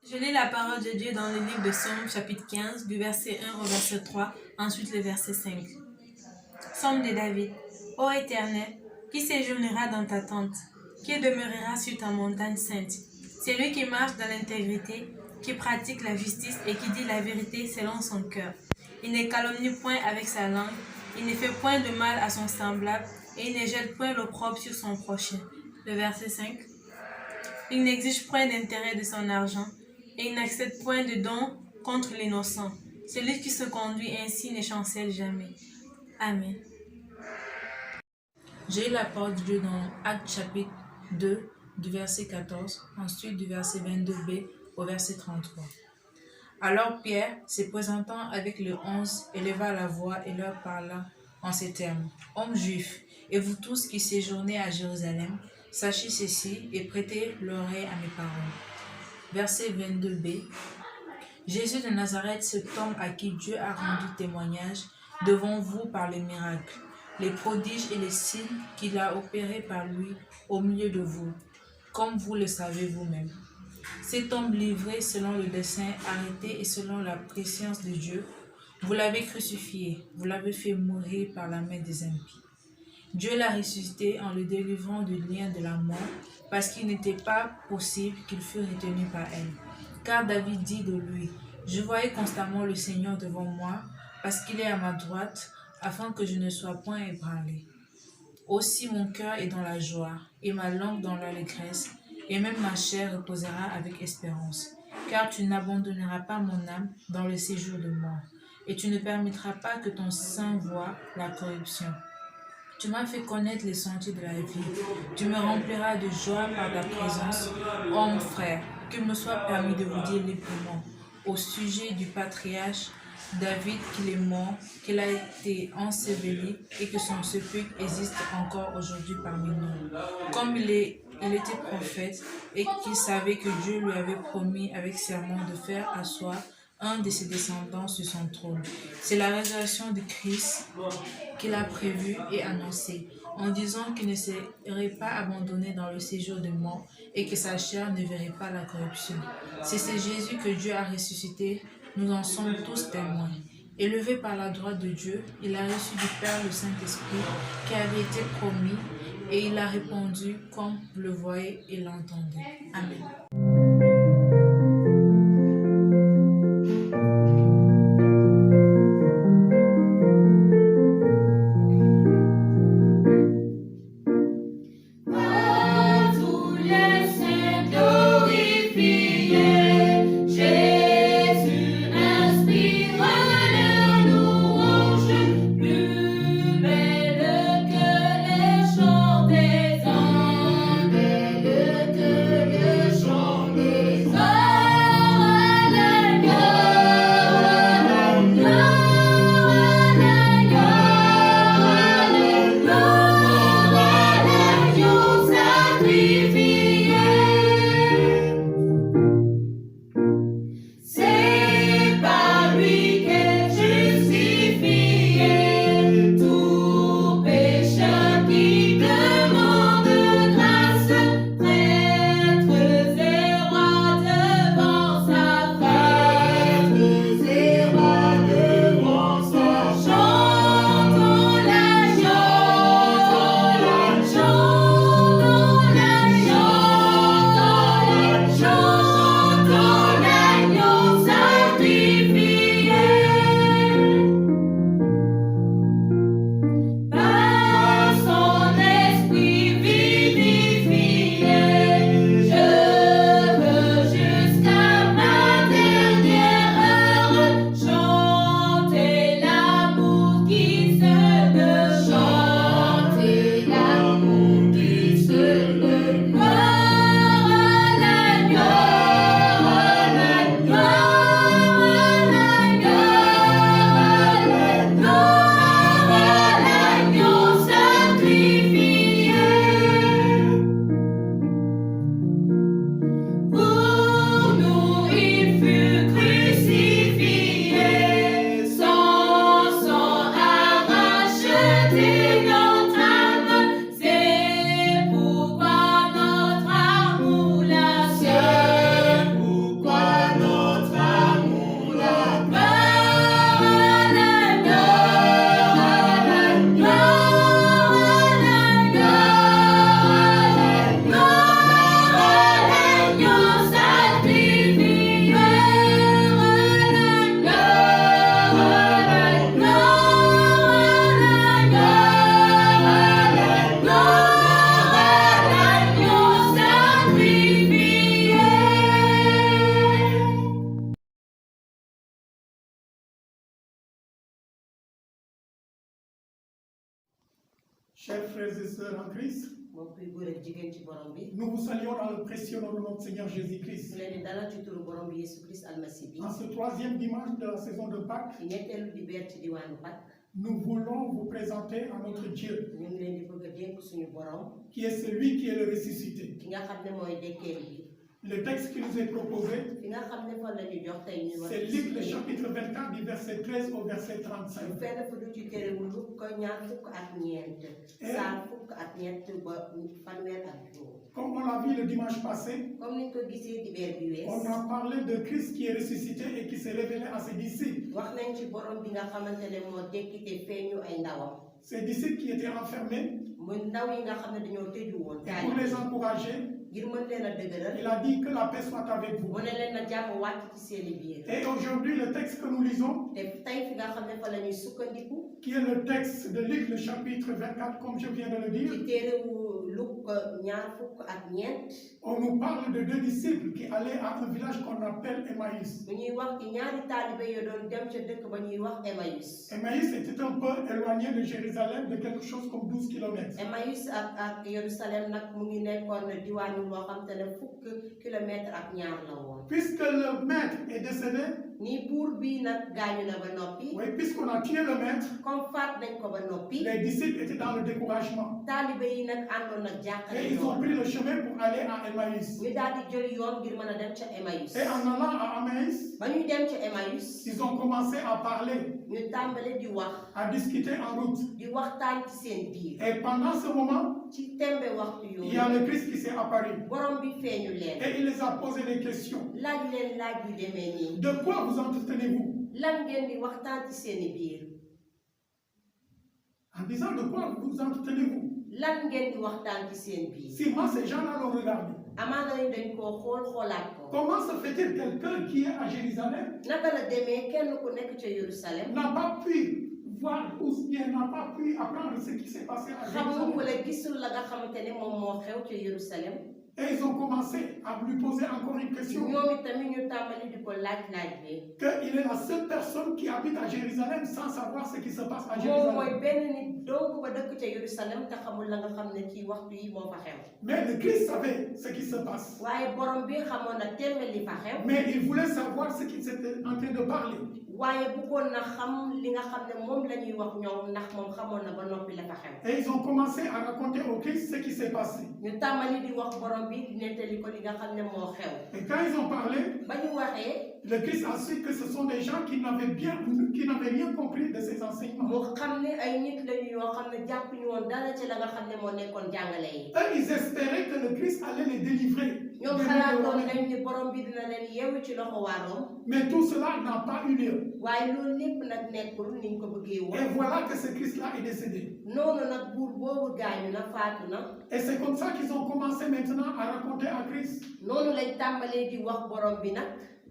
Je lis la parole de Dieu dans le livre de Psaume, chapitre 15, du verset 1 au verset 3, ensuite le verset 5. Psaume de David. Ô Éternel, qui séjournera dans ta tente? Qui demeurera sur ta montagne sainte? C'est lui qui marche dans l'intégrité, qui pratique la justice et qui dit la vérité selon son cœur. Il ne calomnie point avec sa langue, il ne fait point de mal à son semblable, et il ne jette point l'opprobre sur son prochain. Le verset 5. Il n'exige point d'intérêt de son argent, et il n'accepte point de don contre l'innocent. Celui qui se conduit ainsi ne chancelle jamais. Amen. J'ai eu la parole de Dieu dans Actes chapitre 2, du verset 14, ensuite du verset 22b au verset 33. Alors Pierre, se présentant avec les 11, éleva la voix et leur parla en ces termes. Hommes juifs, et vous tous qui séjournez à Jérusalem, sachez ceci et prêtez l'oreille à mes paroles. Verset 22b. Jésus de Nazareth, cet homme à qui Dieu a rendu témoignage devant vous par les miracles, les prodiges et les signes qu'il a opérés par lui au milieu de vous, comme vous le savez vous-même. Cet homme livré selon le dessein, arrêté et selon la préscience de Dieu, vous l'avez crucifié, vous l'avez fait mourir par la main des impies. Dieu l'a ressuscité en le délivrant du lien de la mort, parce qu'il n'était pas possible qu'il fût retenu par elle. Car David dit de lui, « Je voyais constamment le Seigneur devant moi, parce qu'il est à ma droite, afin que je ne sois point ébranlé. Aussi mon cœur est dans la joie, et ma langue dans l'allégresse, et même ma chair reposera avec espérance. Car tu n'abandonneras pas mon âme dans le séjour de mort, et tu ne permettras pas que ton sein voie la corruption. Tu m'as fait connaître les sentiers de la vie. Tu me rempliras de joie par ta présence. Oh mon frère, qu'il me soit permis de vous dire librement au sujet du patriarche David qu'il est mort, qu'il a été enseveli et que son sépulcre existe encore aujourd'hui parmi nous. Comme il était prophète et qu'il savait que Dieu lui avait promis avec serment de faire asseoir un de ses descendants sur son trône. C'est la résurrection de Christ qu'il a prévu et annoncé, en disant qu'il ne serait pas abandonné dans le séjour de mort et que sa chair ne verrait pas la corruption. C'est ce Jésus que Dieu a ressuscité, nous en sommes tous témoins. Élevé par la droite de Dieu, il a reçu du Père le Saint-Esprit qui avait été promis et il a répondu comme vous le voyez et l'entendez. Amen. Chers frères et sœurs en Christ, mbokk yu góor ak jigéen ci borom bi. nous vous saluons dans le précieux nom de notre Seigneur ñu Jésus-Christ. leen di dalal ci turu borom bi Yesu Christ almasi bi. En ce troisième dimanche de la saison de Pâques, ci ñetteelu dibeer ci diwaanu Pâques. nous voulons vous présenter à notre Dieu, ñu ngi leen di bëgg a dénk suñu borom. qui est celui qui est le ressuscité. ki nga xam ne mooy dekkeel bi. Le texte qui nous est proposé, fi nga xam ne fa la ñu jox tey ñu war c'est Luc le chapitre 24 du verset 13 au verset 35. fenn fu du ci terewul lu ko ñaar fukk ak ñeent. saar fukk ak ñeent ba fanweer ak juróom. Comme on l'a vu le dimanche passé, comme niñ ko gisee dibeer bi wees. on a parlé de Christ qui est ressuscité et qui s'est révélé à ses disciples. wax nañ ci borom bi nga xamante ne moo dekki te feeñu ay ndawam. Ses disciples qui étaient enfermés, muy ndaw yi nga xam ne dañoo tëju woon. et pour les encourager, ngir mën leen a dëgëral. il a dit que la paix soit avec vous. mu ne leen na jàmm wàcc ci seeni biir. Et aujourd'hui, le texte que nous lisons, te tey fi nga xam ne fa la ñuy sukkandiku. qui est le texte de Luc, le chapitre 24, comme je viens de le dire, ci téerewu Luk ñaar fukk ak ñeent. on nous parle de deux disciples qui allaient à un village qu'on appelle Emmaüs. bu ñuy wax ci ñaari taalibe yoo doon dem ca dëkk ba ñuy wax Emmaüs. Emmaüs était un peu éloigné de Jérusalem de quelque chose comme 12 kilomètres. Emmaüs ak Yerusalem nag mu ngi nekkoon diwaanu loo xam te ne fukk kilomètre ak ñaar la woon. Puisque le maître est décédé, ni buur bi nag gaañu na ba noppi. oui, puisqu'on a tué le maître, comme faat nañ ko ba noppi. les disciples étaient dans le découragement. taalibe yi nag àndoon nag jàqale Et ils ont pris le chemin pour aller à Emmaüs. ñu daal di jël yoon ngir mën a dem ca Emmaüs. Et en allant à Emmaüs, ba ñuy dem ca Emmaüs. ils ont commencé à parler, ñu tàmbale di wax. à discuter en route. di waxtaan ci seen biir. Et pendant ce moment, ci tembe waxtu il y a yooyu. le Christ qui s'est apparu. borom bi feeñu leen. Et il les a posé des questions. laaj leen laaj yu demee nii. De quoi vous entretenez-vous? lan ngeen di waxtaan ci seeni biir. En disant de quoi vous entretenez-vous? lan ngeen di waxtaan ci seen biir. Sûrement ces gens-là l'ont regardé. amaana ni dañ koo xoolaat ko. Comment se fait-il quelqu'un qui est à Jérusalem naka la demee kenn ku nekk ca Yerusalem. n'a pas pu voir ou bien n'a pas pu apprendre ce qui s'est passé à xamul Jérusalem? wala gisul la nga xamante ne moom moo xew ca Yerusalem. Et ils ont commencé à lui poser encore une question. ñoom itamit ñu tàmbali di ko laaj bi. Qu'il est la seule personne qui habite à Jérusalem sans savoir ce qui se passe à moom Jérusalem. mooy benn nit dong ba dëkk ca Yerusalem te xamul la nga xam ne ci waxtu yi moo fa xew. Mais le Christ savait ce qui se passe. waaye borom bi xamoon na tembe li fa xew. Mais il voulait savoir ce qu'ils étaient en train de parler. waaye bëggoon na xam li nga xam ne moom la ñuy wax ñoom ndax moom xamoon na ba noppi la fa xew. Et ils ont commencé à raconter au Christ ce qui s'est passé. ñu tàmbali di wax borom bi di nettali ko li nga xam ne moo xew. Et quand ils ont parlé, ba ñu waxee. le Christ a su que ce sont des gens qui n'avaient rien compris de ses enseignements. moo xam ne ay nit lañu yoo xam ne jàpp ñu woon dara ci la nga xam ne moo nekkoon jàngale yi. Eux, ils espéraient que le Christ allait les délivrer. ñoom xalaatoon nañ ni borom bi dina leen yeewu ci loxo waa Rome. Mais tout cela n'a pas eu lieu. waaye loolu lépp nag nekkul niñ ko bëggee woon. Et voilà que ce Christ-là est décédé. noonu nag buur boobu gaañu na faatu na. Et c'est comme ça qu'ils ont commencé maintenant à raconter à Christ. noonu lañ tàmbalee di wax borom bi nag.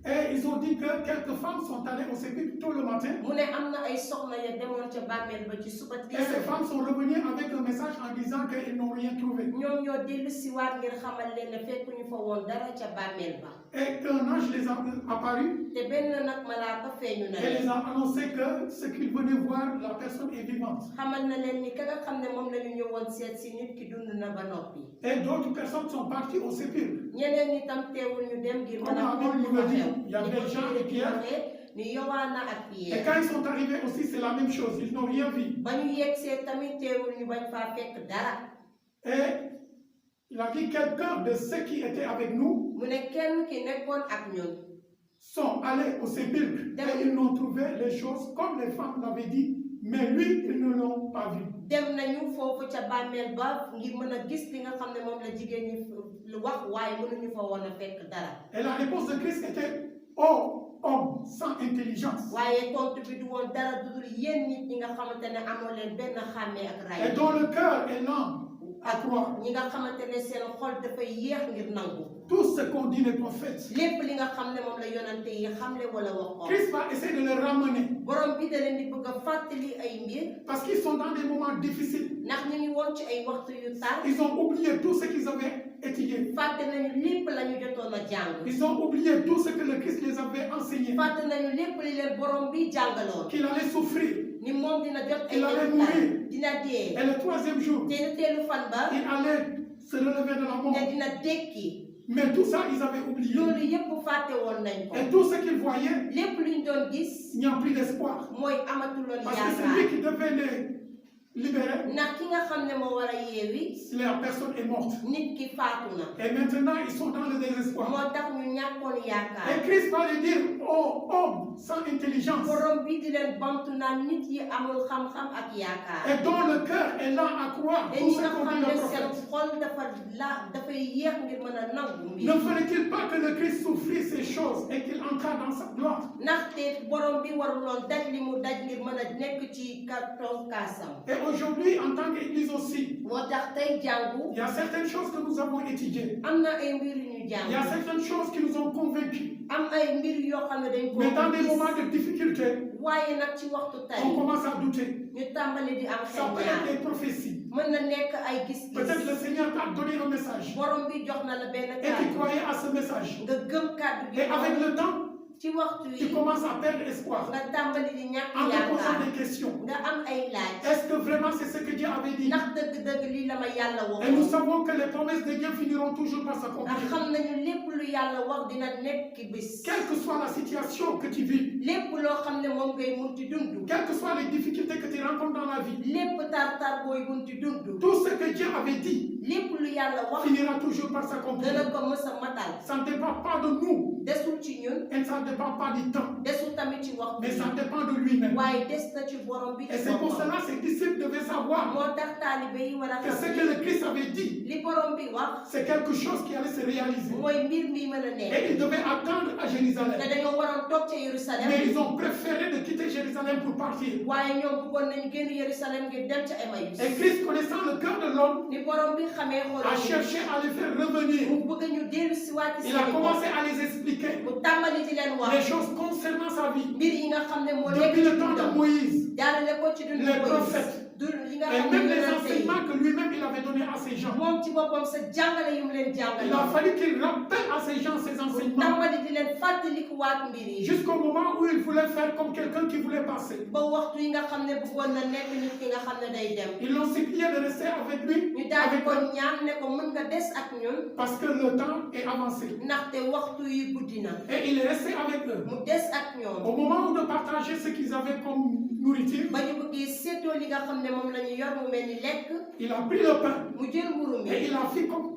Et ils ont dit que quelques femmes sont allées au sépulcre tôt le matin. mu ne am na ay soxna ya demoon ca bàmmeel ba ci suba Et ces teel. femmes sont revenues avec un message en disant qu'ils n'ont rien trouvé. ñoom ñoo dellu si waat ngir xamal leen ne fekk ñu fa woon dara ca bàmmeel ba. Et qu'un ange les a apparu te benn nag malaaka feeñu na et les leen. a annoncé que ce qu'ils venaient voir, la personne est vivante. xamal na leen ni ka nga xam ne moom la ñu ñëwoon seet si nit ki dund na ba noppi. Et d'autres personnes sont parties au sépulcre. ñeneen ñi tam teewul ñu dem ngir mën a Comme xool li on fa le dit, xew. il y avait ni ko Jean et téere bi Pierre. waxee ni Yowaana ak Et Pierre. quand ils sont arrivés aussi, c'est la même chose. Ils n'ont rien vu. ba ñu yegsee tamit teewul ñu bañ faa fekk dara. Et il a dit quelqu'un de ceux qui étaient avec nous mu ne kenn ki nekkoon ak ñun. sont allés au sépulcre et ils n'ont trouvé les choses comme les femmes l'avaient dit, mais lui, ils ne l'ont pas vu. dem nañu foofu ca bàmmeel ba ngir mën a gis li nga xam ne moom la jigéen ñi lu wax waaye mënuñu fa woon a fekk dara. Et la réponse de Christ était, oh, homme sans intelligence, waaye tontu bi du woon dara dudul yéen nit ñi nga xamante ne amoo leen benn xàmmee ak ray. et dont le cœur est lent à croire. ñi nga xamante ne seen xol dafay yéex ngir nangu. Tout ce qu'ont dit les prophètes. lépp li nga xam ne moom la yonante yi xamle wala wax ko. Christ va essayer de les ramener borom bi da leen di bëgg a fàttali ay mbir. parce qu'ils sont dans des moments difficiles. ndax ñu ngi woon ci ay waxtu yu tar. Ils ont oublié tout ce qu'ils avaient étudié. fàtte nañu lépp la ñu jotoon a jàng Ils ont oublié tout ce que le Christ les avait enseigné. fàtte nañu lépp li leen borom bi jàngaloon Qu'il allait souffrir. ni moom dina jot ay Il allait nattal mourir. dina dee Et le troisième jour, te teelu fan ba il allait se relever de la mort. te dina dekki Mais tout ça, ils avaient oublié. loolu yépp fàtte woon nañ ko Et tout ce qu'ils voyaient, lépp luñ doon gis il n'y a plus d'espoir. mooy amatuloon Parce que c'est yaakaar lui qui devait les libérer. ndax ki nga xam ne moo war a yeewi La personne est morte. nit ki faatu na Et maintenant, ils sont dans le désespoir. moo tax ñu ñàkkoon yaakaar Et Christ va lui dire, oh homme sans intelligence, borom bi di leen bamtu naan nit yi amul xam-xam ak yaakaar et dont le cœur est là à croire te tout ñi ce nga qu'on xam dit ne le seen prophète. xol dafay yéex ngir mën a nangu Ne mbir fallait-il pas que le Christ souffrisse ces choses et qu'il entrât dans sa gloire? ndaxte borom bi waruloon daj li mu daj ngir mën a nekk ci carton kaasam Et aujourd'hui, en tant qu'Église aussi, moo tax tey jàngu il y a certaines choses que nous avons étudiées. am na ay mbir yu ñu Il y a jàng certaines choses qui nous ont convaincus. am ay mbir yoo xam ne dañ ko Mais dans des gis moments de difficulté, waaye nag ci waxtu on tey commence à douter. ñu tàmbali di am Ça xel peut être ñaar des prophéties. mën na nekk ay Peut-être gis-gis le Seigneur t'a donné un message borom bi jox na la benn et tu kàddu croyais à ce message. nga gëm kàddu gi Et avec le temps, ci waxtu tu yi commences à perdre espoir nga tàmbali di ñàkk en te posant yaakaar des questions. nga am ay laaj Est-ce que vraiment c'est ce que Dieu avait dit? ndax dëgg-dëgg lii la ma yàlla Et nous waxoon savons que les promesses de Dieu finiront toujours par ndax s'accomplir. xam nañu lépp lu yàlla wax dina nekk bis Quelle que soit la situation que tu vis, lépp loo xam ne moom ngay munti dund quelles que soient les difficultés que tu rencontres dans la vie, lépp tar-tar booy munti dund tout ce que Dieu avait dit lépp lu yàlla wax finira toujours par s'accomplir. dana ko mës a matal Ça ne dépend pas de nous desul ci ñun et ça ne dépend pas du temps, desul tamit ci mais waxtu ça dépend de lui-même. waaye des na ci borom bi Et ci c'est pour boppam cela que ses disciples devaient savoir moo tax taalibe yi war a que ce xam que le Christ avait dit, li borom bi wax c'est quelque chose qui allait se réaliser. mooy mbir mi mën a nekk Et ils devaient attendre à te Jérusalem. dañoo waroon toog ca Yerusalem Mais ils ont préféré de quitter Jérusalem pour partir. waaye ñoom bëggoon nañu génn Yerusalem ngir dem ca Emmaüs Et Christ, connaissant le cœur de l'homme, ni borom bi xamee a xool cherché à les faire revenir. mu bëgg ñu dellu si waat ci Il a seen commencé bopp à les expliquer mu tàmbali di leen les wax choses concernant sa vie. mbir yi nga xam ne moo nekk Depuis ci le temps de dundam Moïse, jaarale ko ci dund les Moïse prophètes, du li nga et xam même ne les yonente yi enseignements que lui-même il avait donnés à ses gens. moom ci boppam sa jàngale yu mu leen Il a jàngale fallu qu'il rappelle à ces gens ces mu enseignements tàmbali di leen fàttalikuwaat mbir yi jusqu'au moment où il voulait faire comme quelqu'un qui voulait passer. ba waxtu yi nga xam ne bëggoon na nekk nit ki nga xam ne day dem Ils l'ont supplié de rester avec lui, ñu daal di avec ko eux, ñaan ne ko mën nga des ak ñun parce que le temps est avancé. ndaxte waxtu yi guddi na Et il est resté avec eux. mu des ak ñoom Au moment où de partager ce qu'ils avaient comme nourriture, ba ñu bëggee séddoo li nga xam ne moom la ñu yor mu mel ni lekk il a pris le pain mu jël mburu mi et il a fait comme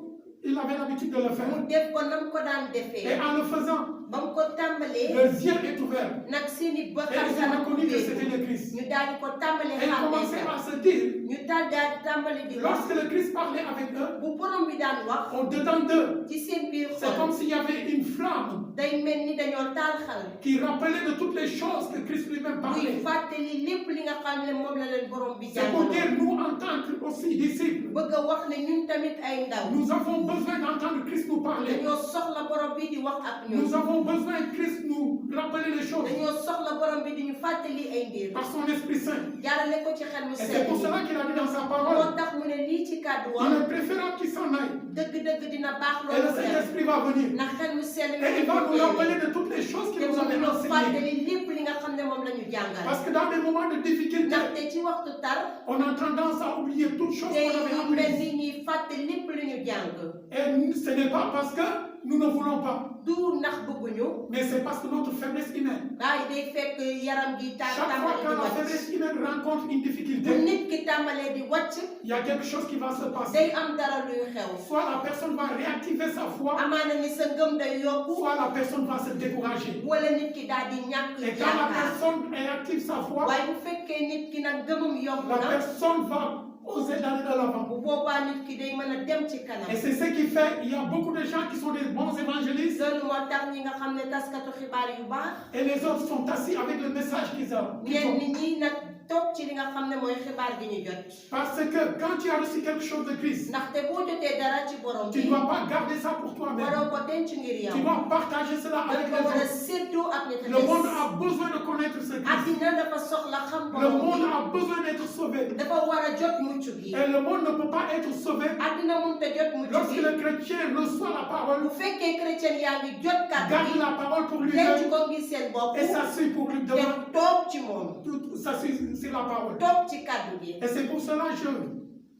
il avait l'habitude de le faire. mu def ko nam ko daan Et defee en le faisant, ba mu ko tàmbalee leurs yeux est ouvert. nag seeni ba Et ils ont xarkanam reconnu que ubbeeku c'était le Christ. ñu daal di ko tàmbalee Et ils xàmmee commençaient ko à se dire, ñu daal di tàmbali di wax lorsque le Christ parlait avec eux, bu borom bi daan wax au-dedans d'eux, ci seen biir c'est comme xol s'il y avait une flamme day mel ni dañoo taal xal qui rappelait de toutes les choses que Christ lui-même muy parlait. fàttali lépp li nga xam ne moom la leen borom bi C'est pour dire, jàngaloon nous en tant que aussi disciples, bëgg a wax ne ñun tamit ay ndaw nous avons besoin d'entendre Christ nous parler. dañoo soxla borom bi di wax ak ñun Nous avons besoin que Christ nous rappeler les choses dañoo soxla borom bi di ñu fàttali ay mbir par son Esprit Saint. jaarale ko ci xel mu Et c'est sell pour mi cela qu'il a dit dans sa moo parole, tax mu ne lii ci kàddu il wax est préférable qu'il s'en aille. dëgg-dëgg dina baax Et le loolu dem Saint-Esprit va venir. ndax xel mu sell mi Et il va nous rappeler de toutes les choses qu'il te nous mu avait ñu enseignées. fàttali lépp li nga xam ne moom la ñu jàngal Parce que dans des moments de difficulté, ndaxte ci waxtu tar on a tendance à oublier toutes choses te qu'on avait ñu mel apprises. ni ñuy fàtte lépp lu ñu jàng Et ce n'est pas parce que nous ne voulons pas, du ndax bëgguñu mais c'est parce que notre faiblesse humaine. waaye day fekk yaram gi Chaque fois tàmbali que di la wàcc faiblesse humaine rencontre une bu difficulté, nit ki tàmbalee di wàcc il y a quelque chose qui va se passer. day am dara luy xew Soit la personne va réactiver sa foi, amaana ni sa ngëm day yokku soit la personne va se décourager. wala nit ki daal di ñàkk Et quand la yaakaar personne réactive sa foi, waaye bu fekkee nit ki nag gëmam yokku la na personne va oser d'aller de l'avant. bu boobaa nit ki day mën a dem ci kanam Et c'est ce qui fait, il y a beaucoup de gens qui sont des bons évangélistes loolu moo tax ñi nga xam ne taskatu xibaar yu baax et les autres sont assis avec le message qu'ils ont. ñenn ñi nag toog ci li nga xam ne mooy xibaar gi ñu jot Parce que quand tu as reçu quelque chose de Christ, ndaxte boo jotee dara ci borom tu bi ne dois pas garder ça pour toi-même. waroo ko denc ngir Tu yow dois partager cela da avec ko les war a autres. séddoo ak ñi Le monde des a besoin de connaître ce Christ. àddina dafa soxla xam Le borom monde bi. a besoin d'être sauvé. dafa war a jot mucc gi. Et le monde ne peut pas être sauvé àddina mënut a jot mucc lorsque gi. le chrétien reçoit la parole, bu fekkee chrétien yaa ngi jot kàddu garde gi. la parole pour denc lui-même ko ngir seen bopp. et s'assied pour lui te devant. toog ci moom. Tout s'assied sur la parole. toog ci kàddu gi. Et c'est pour cela que je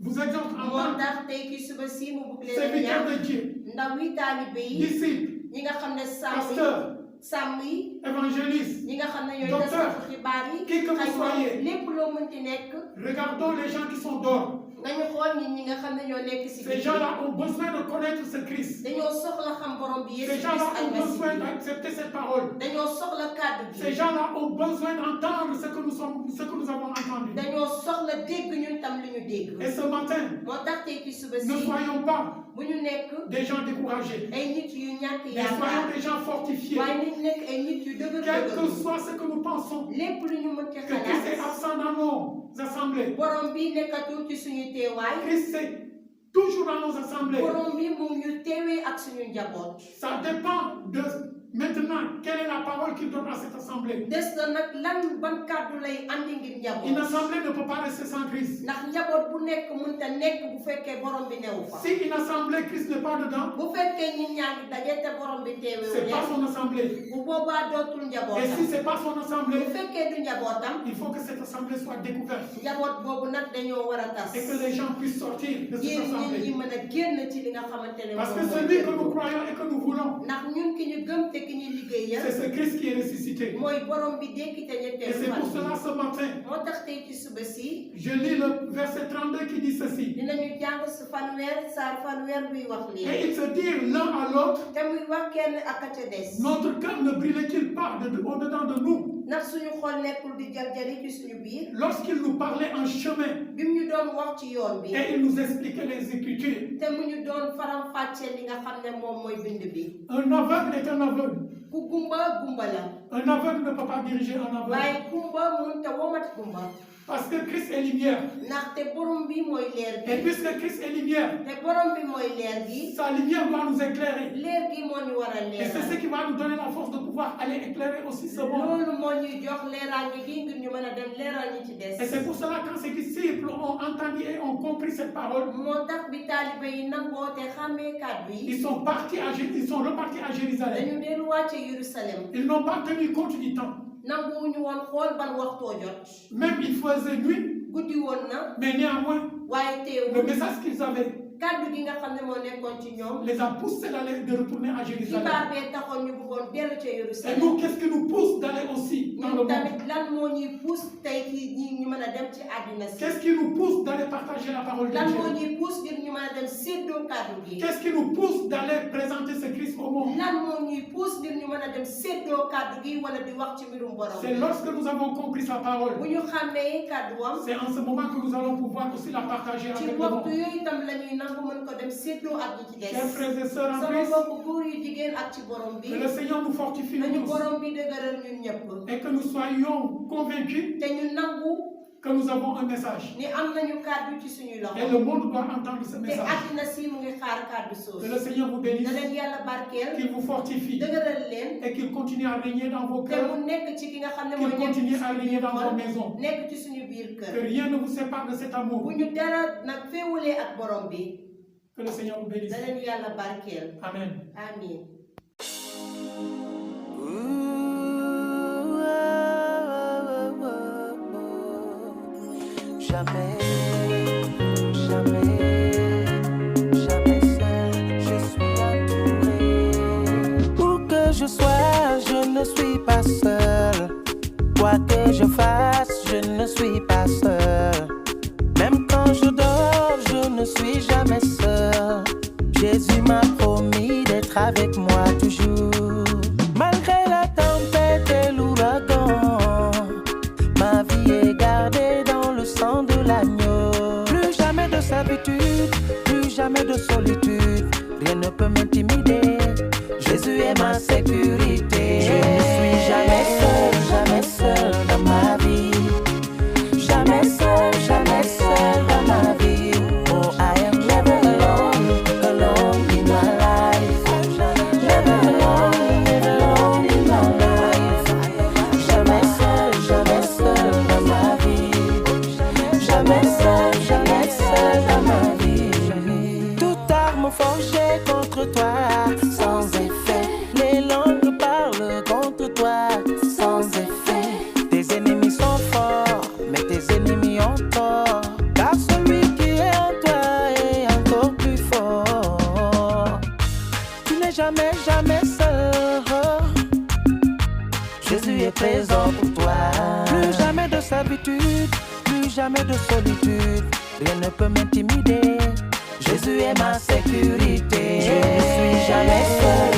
vous exhorte en moo tant tax tey ki suba si mu bugg que leen a serviteur ñaan de Dieu, ndaw yi taalibe yi disciple, ñi nga xam ne pasteur, sàmm yi évangéliste, ñi nga xam ne ñooy docteur, taskatu xibaar yi qui que vous xëy na soyez. lépp loo mënti nekk regardons les gens qui sont dehors. nga ñu xool ñi nga xam ne ñoo nekk si Ces gens-là ont besoin de connaître ce Christ. dañoo soxla xam borom bi Ces Yeesu gens-là Christ ont besoin almasi d'accepter cette parole. dañoo soxla kàddu Ces gi gens-là ont besoin d'entendre ce que nous avons entendu. dañoo soxla dégg ñun tam li ñu dégg Et ce matin, moo tax tey ki suba ne si soyons pas bu ñu nekk des gens découragés, ay nit yu ñàkk mais yaakaar soyons des gens fortifiés. waaye nit nekk ay nit yu dëgër Quel que dëgër soit ce que nous pensons, lépp lu ñu mën ci que Christ est xalaat absent dans nos assemblées. borom bi nekkatul ci suñu teewaay Christ est toujours dans nos assemblées. borom bi mu ngi ñu teewee ak suñu njaboot Ça dépend de maintenant quelle est la parole qu'il donne à cette assemblée. des na nag lan ban kàddu lay andi ngir Une njaboot assemblée ne peut pas rester sans Christ. ndax njaboot bu nekk mënta nekk bu fekkee borom bi newu fa Si une assemblée, Christ n'est pas dedans, bu fekkee ñun ñaa ngi daje te borom bi teewee c'est pas wu son assemblée. bu boobaa dootul Et si njabootam c'est pas son bu assemblée, fekkee du njabootam il faut que cette assemblée soit découverte njaboot boobu nag dañoo war a tas et que les gens puissent sortir de cette yéen nit ñi assemblée. mën a génn ci li nga xamante ne Parce que moom mooy celui que kër nous croyons et que nous voulons, ndax ñun ki ñu gëm te ki ñu liggéeyal c'est ce Christ qui est ressuscité. mooy borom bi dékki te Et ñetteelu c'est pour fan cela ce matin, moo tax tey ci suba si je lis le verset 32 qui dit ceci. dinañu jàng sa fanweer buy wax lii Et ils se dirent l'un à l'autre, te muy wax kenn ak a ca des notre cœur ne brûlait-il pas au-dedans de nous ndax suñu xol nekkul di jaljali ci suñu biir lorsqu'il nous parlait en chemin bi mu ñu doon wax ci yoon bi et il nous expliquait les Écritures. te mu ñu doon faram-fàccee li nga xam ne moom mooy bind bi Un aveugle est un aveugle. ku gumba gumba la Un aveugle ne peut pas diriger un aveugle. waaye gumba mun te womat gumba Parce que Christ est lumière. ndaxte borom bi mooy leer Et gi puisque Christ est lumière, te borom bi mooy leer gi sa lumière doit nous éclairer. leer gi moo ñu war a Et c'est ce leeral qui va nous donner la force de pouvoir aller éclairer aussi ce monde. loolu moo ñuy jox leeraange gi ngir ñu mën a dem leeral ñi ci Et des c'est pour cela quand ces disciples ont entendu et ont compris cette parole, moo tax bi taalibe yi nangoo te xàmmee kàddu yi ils sont repartis à Jérusalem. dañu delluwaat ca Yerusalem Ils n'ont pas tenu compte du temps. nanguwuñu woon xool ban waxtoo jot Même il faisait nuit, guddi woon na mais néanmoins, waaye le teewul message qu'ils avaient kàddu gi nga xam ne moo nekkoon ci ñoom les a poussés de retourner à Jérusalem. xibaar bee taxoon ñu bëggoon dellu ca Et Yerusalem nous, qu'est-ce qui nous pousse d'aller aussi dans le ñun monde? tamit lan moo ñuy pousse tey ci ñi ñu mën a dem ci àddina si Qu'est-ce qui nous pousse d'aller partager la parole de lan moo Dieu? ñuy pousse ngir ñu mën a dem séddoo kàddu gi Qu'est-ce qui nous pousse d'aller présenter ce Christ au monde? lan moo ñuy pousse ngir ñu mën a dem séddoo kàddu gi wala di wax ci mbirum borom C'est lorsque nous avons compris sa parole. bu ñu xàmmee kàdduwam C'est en ce moment que nous allons pouvoir aussi la partager ci avec le waxtu monde. yooyu itam la ñuy nangu mën ko dem séddoo ak ñi ci des Chers frères et sœurs en sama Christ, mbokk góor yu jigéen ak ci borom bi que le Seigneur nous fortifie nañu nous tous borom bi dëgëral ñun ñëpp et que nous soyons convaincus te ñu nangu que nous avons un message. ni am nañu kàddu ci suñuy Et loxo le monde doit entendre ce te message. àddina si mu ngi xaar kàddu Que soosu le Seigneur vous bénisse, na leen yàlla barkeel qu'il vous fortifie dëgëral leen et qu'il continue à régner dans vos te cœurs, mu nekk ci ki nga xam ne qu'il mooy nekk ci continue à suñu régner dans vos xol maisons. nekk ci suñu biir Que kër rien ne vous sépare de cet amour. bu ñu dara nag féewulee ak borom bi Que le Seigneur vous bénisse. na leen yàlla barkeel Amen. amiin Jamais, jamais, jamais seul, je suis entouré. Où que je sois, je ne suis pas seul. Quoi que je fasse, je ne suis pas seul. Même quand je dors, je ne suis jamais seul. Jésus m'a promis d'être avec moi toujours. Malgré la tempête et l'ouragan, ma vie est gardée dans le sang de l'agneau. Plus jamais de servitude, plus jamais de solitude. Rien ne peut m'intimider. Jésus est ma sécurité. Je ne suis jamais seul dans ma vie. Jamais seul dans ma vie. Oh, I am never alone in my life. Never alone in my life. Jamais seul maison pour toi. Plus jamais de servitude, plus jamais de solitude. Rien ne peut m'intimider. Jésus est ma sécurité. Je ne suis jamais seul.